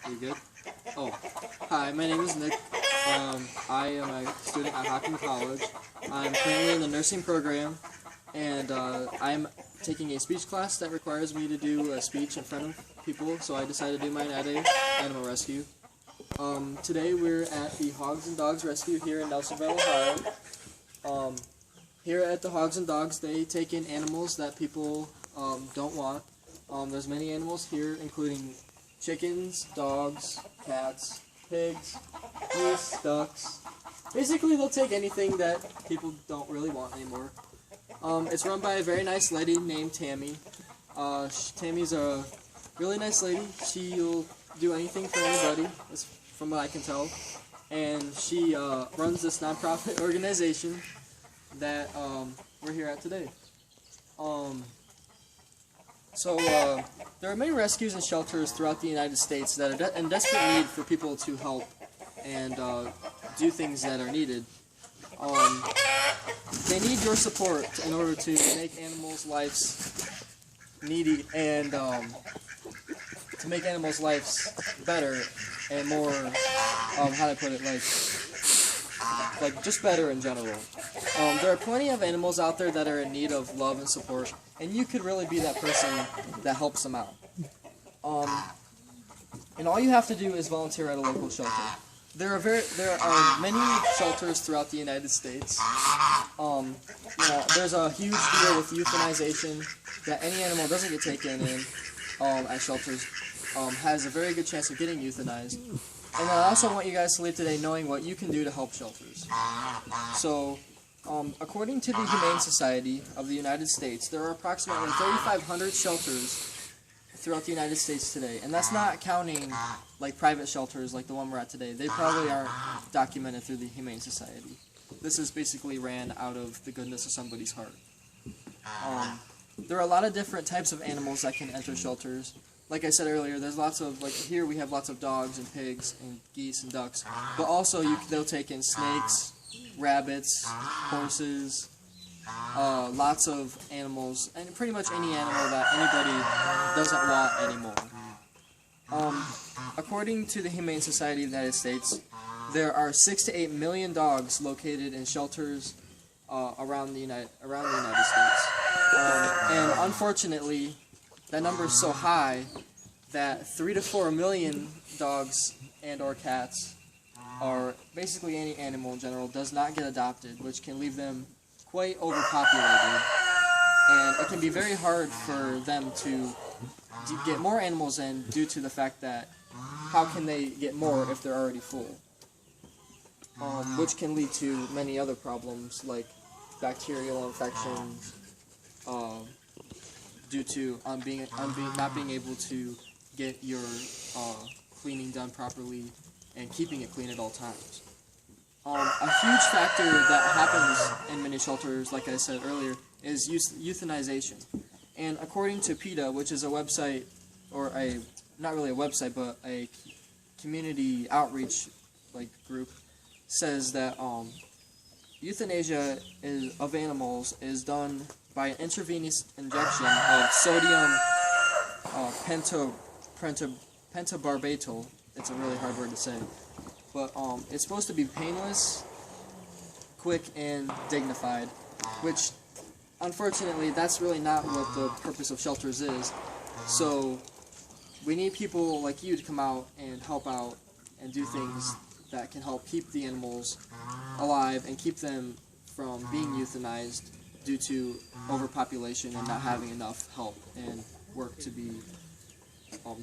You good? Oh, hi, my name is Nick. I am a student at Hocking College. I'm currently in the nursing program, and I'm taking a speech class that requires me to do a speech in front of people, so I decided to do mine at a animal rescue. Today we're at the Hogs and Dogs Rescue here in Nelsonville, Ohio. Here at the Hogs and Dogs, they take in animals that people don't want. There's many animals here, including chickens, dogs, cats, pigs, geese, ducks. Basically, they'll take anything that people don't really want anymore. It's run by a very nice lady named Tammy. Tammy's a really nice lady. She'll do anything for anybody, from what I can tell. And she runs this nonprofit organization that we're here at today. There are many rescues and shelters throughout the United States that are in desperate need for people to help and do things that are needed. They need your support in order to make animals' lives needy and to make animals' lives better and more, how do I put it, like just better in general. There are plenty of animals out there that are in need of love and support, and you could really be that person that helps them out. And all you have to do is volunteer at a local shelter. There are many shelters throughout the United States. There's a huge deal with euthanization that any animal doesn't get taken in at shelters has a very good chance of getting euthanized. And I also want you guys to leave today knowing what you can do to help shelters. So, according to the Humane Society of the United States, there are approximately 3,500 shelters throughout the United States today. And that's not counting like private shelters like the one we're at today. They probably aren't documented through the Humane Society. This is basically ran out of the goodness of somebody's heart. There are a lot of different types of animals that can enter shelters. Like I said earlier, there's lots of, like here we have lots of dogs and pigs and geese and ducks, but also they'll take in snakes, rabbits, horses, lots of animals, and pretty much any animal that anybody doesn't want anymore. According to the Humane Society of the United States, there are 6 to 8 million dogs located in shelters around the United States. And unfortunately, that number is so high that 3 to 4 million dogs and or cats, or basically any animal in general, does not get adopted, which can leave them quite overpopulated. And it can be very hard for them to get more animals in due to the fact that how can they get more if they're already full? Which can lead to many other problems like bacterial infections, due to not being able to get your cleaning done properly and keeping it clean at all times. A huge factor that happens in many shelters, like I said earlier, is euthanization. And according to PETA, which is a website, or not really a website, but a community outreach group, says that euthanasia of animals is done by an intravenous injection of sodium pentobarbital. It's a really hard word to say. But it's supposed to be painless, quick, and dignified, which, unfortunately, that's really not what the purpose of shelters is. So we need people like you to come out and help out and do things that can help keep the animals alive and keep them from being euthanized due to overpopulation and not having enough help and work to be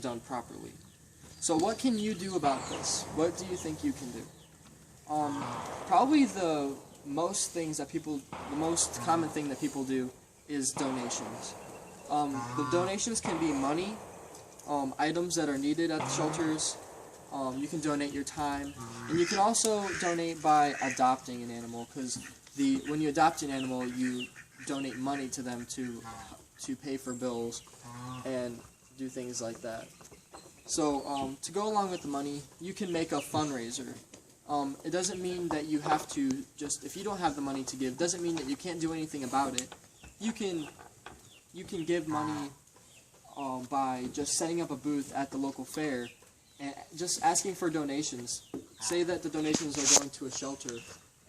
done properly. So what can you do about this? What do you think you can do? Probably the most common thing that people do is donations. The donations can be money, items that are needed at the shelters. You can donate your time, and you can also donate by adopting an animal, because when you adopt an animal, you donate money to them to pay for bills and do things like that. So to go along with the money, you can make a fundraiser. It doesn't mean that you have to if you don't have the money to give, doesn't mean that you can't do anything about it. You can give money by just setting up a booth at the local fair and just asking for donations. Say that the donations are going to a shelter,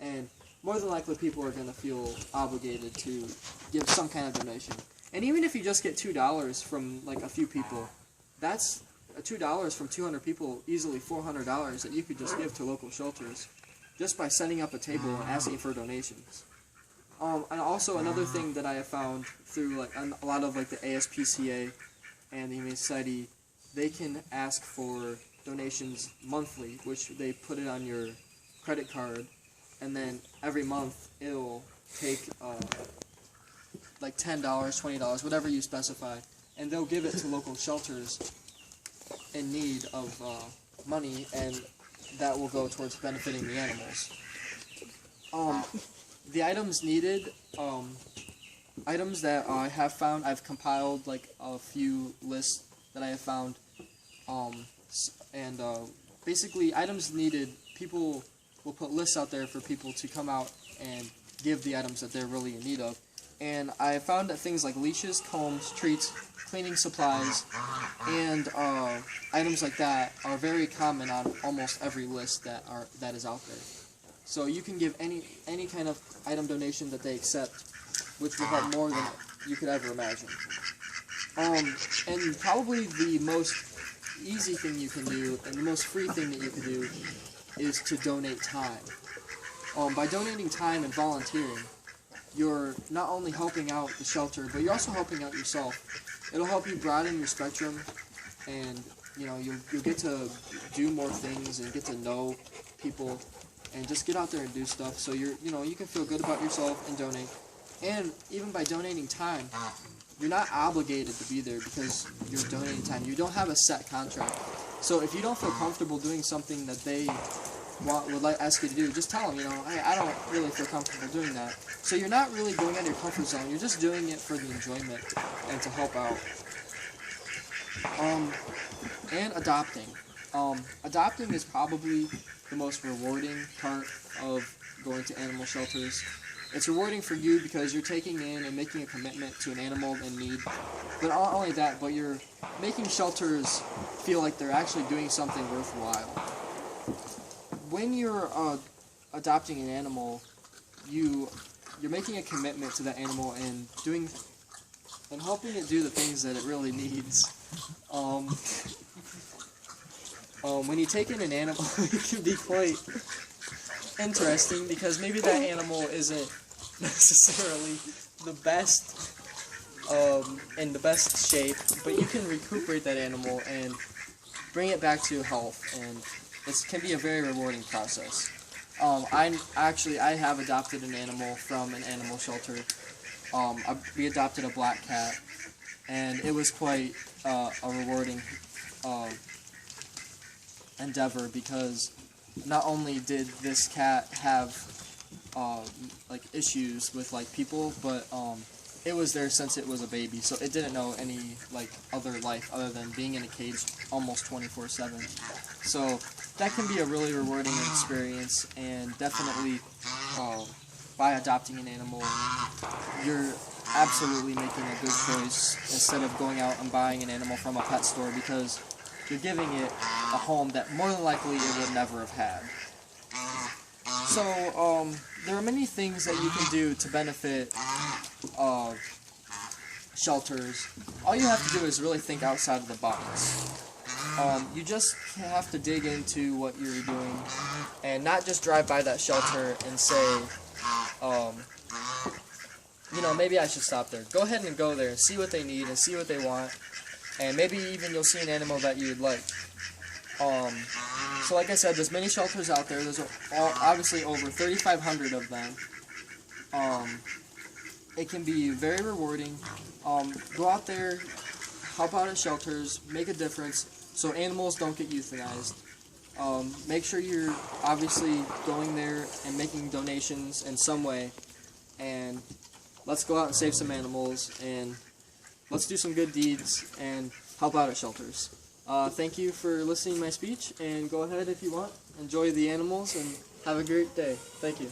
and more than likely people are going to feel obligated to give some kind of donation. And even if you just get $2 from like a few people, that's $2 from 200 people, easily $400 that you could just give to local shelters just by setting up a table and asking for donations. And also another thing that I have found through like a lot of like the ASPCA and the Humane Society, they can ask for donations monthly, which they put it on your credit card, and then every month it'll take like $10, $20, whatever you specify, and they'll give it to local shelters in need of money, and that will go towards benefiting the animals. The items needed, items that I have found, I've compiled like a few lists that I have found, and basically items needed, people will put lists out there for people to come out and give the items that they're really in need of. And I found that things like leashes, combs, treats, cleaning supplies, and items like that are very common on almost every list that is out there. So you can give any kind of item donation that they accept, which will help more than you could ever imagine. And probably the most easy thing you can do, and the most free thing that you can do, is to donate time. By donating time and volunteering, you're not only helping out the shelter, but you're also helping out yourself. It'll help you broaden your spectrum, and you'll get to do more things and get to know people, and just get out there and do stuff. So you can feel good about yourself and donate. And even by donating time, you're not obligated to be there because you're donating time. You don't have a set contract. So if you don't feel comfortable doing something that they would ask you to do, just tell them, I don't really feel comfortable doing that. So you're not really going out of your comfort zone. You're just doing it for the enjoyment and to help out. And adopting. Adopting is probably the most rewarding part of going to animal shelters. It's rewarding for you because you're taking in and making a commitment to an animal in need. But not only that, but you're making shelters feel like they're actually doing something worthwhile. When you're adopting an animal, you're making a commitment to that animal and helping it do the things that it really needs. When you take in an animal, it can be quite interesting because maybe that animal isn't necessarily the best in the best shape, but you can recuperate that animal and bring it back to health, and it can be a very rewarding process. I have adopted an animal from an animal shelter. We adopted a black cat, and it was quite a rewarding endeavor because not only did this cat have issues with people, but it was there since it was a baby, so it didn't know any other life other than being in a cage almost 24/7. So that can be a really rewarding experience, and definitely by adopting an animal, you're absolutely making a good choice instead of going out and buying an animal from a pet store, because you're giving it a home that more than likely it would never have had. So there are many things that you can do to benefit shelters. All you have to do is really think outside of the box. You just have to dig into what you're doing and not just drive by that shelter and say, maybe I should stop there. Go ahead and go there and see what they need and see what they want, and maybe even you'll see an animal that you would like. So like I said, there's many shelters out there. There's obviously over 3,500 of them. It can be very rewarding. Go out there, help out at shelters, make a difference so animals don't get euthanized. Make sure you're obviously going there and making donations in some way, and let's go out and save some animals, and let's do some good deeds and help out at shelters. Thank you for listening to my speech, and go ahead if you want. Enjoy the animals and have a great day. Thank you.